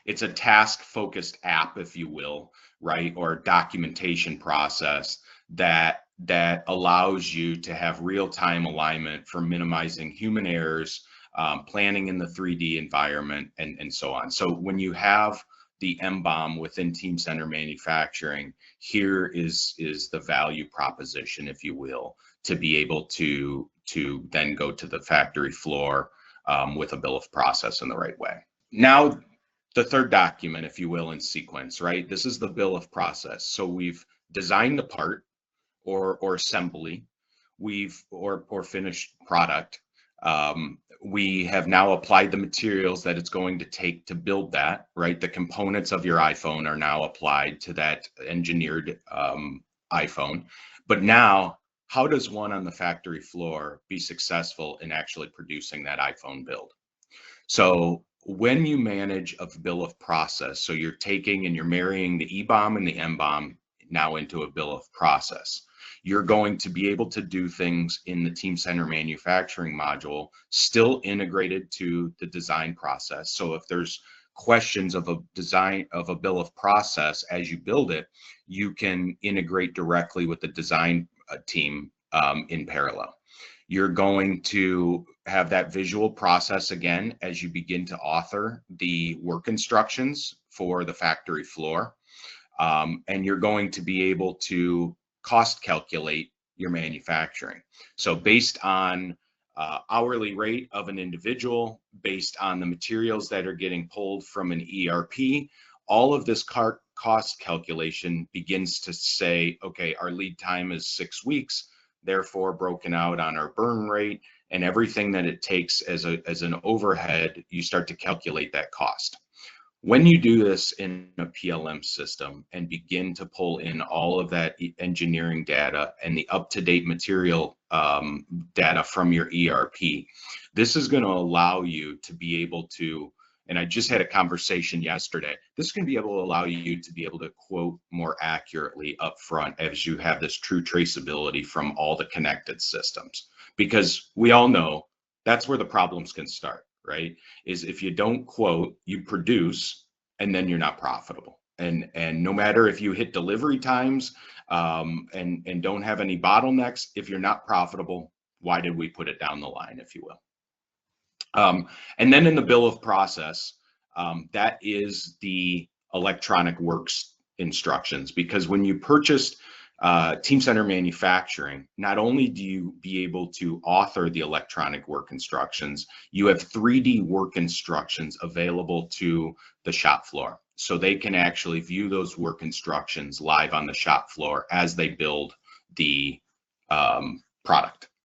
it's a task-focused app, if you will, right, or documentation process that allows you to have real-time alignment for minimizing human errors, planning in the 3D environment, and so on. So when you have the MBOM within Teamcenter Manufacturing, here is the value proposition, if you will, to be able to then go to the factory floor with a bill of process in the right way. Now, the third document, if you will, in sequence, right? This is the bill of process. So we've designed the part or assembly, or finished product. We have now applied the materials that it's going to take to build that, right? The components of your iPhone are now applied to that engineered iPhone. But now, how does one on the factory floor be successful in actually producing that iPhone build? So when you manage a bill of process, so you're taking and you're marrying the EBOM and the MBOM now into a bill of process, you're going to be able to do things in the Teamcenter Manufacturing module still integrated to the design process. So if there's questions of a design of a bill of process as you build it, you can integrate directly with the design team in parallel. You're going to have that visual process again as you begin to author the work instructions for the factory floor. And you're going to be able to cost calculate your manufacturing. So based on hourly rate of an individual, based on the materials that are getting pulled from an ERP, all of this cost calculation begins to say, okay, our lead time is 6 weeks, therefore broken out on our burn rate, and everything that it takes as an overhead, you start to calculate that cost. When you do this in a PLM system and begin to pull in all of that engineering data and the up-to-date material data from your ERP, this is going to allow you to be able to, and I just had a conversation yesterday, this is going to be able to allow you to be able to quote more accurately up front as you have this true traceability from all the connected systems. Because we all know that's where the problems can start, right? Is if you don't quote, you produce, and then you're not profitable. And no matter if you hit delivery times and don't have any bottlenecks, if you're not profitable, why did we put it down the line, if you will? And then in the bill of process, that is the electronic works instructions, because when you purchased Teamcenter Manufacturing, not only do you be able to author the electronic work instructions, you have 3D work instructions available to the shop floor. So they can actually view those work instructions live on the shop floor as they build the product.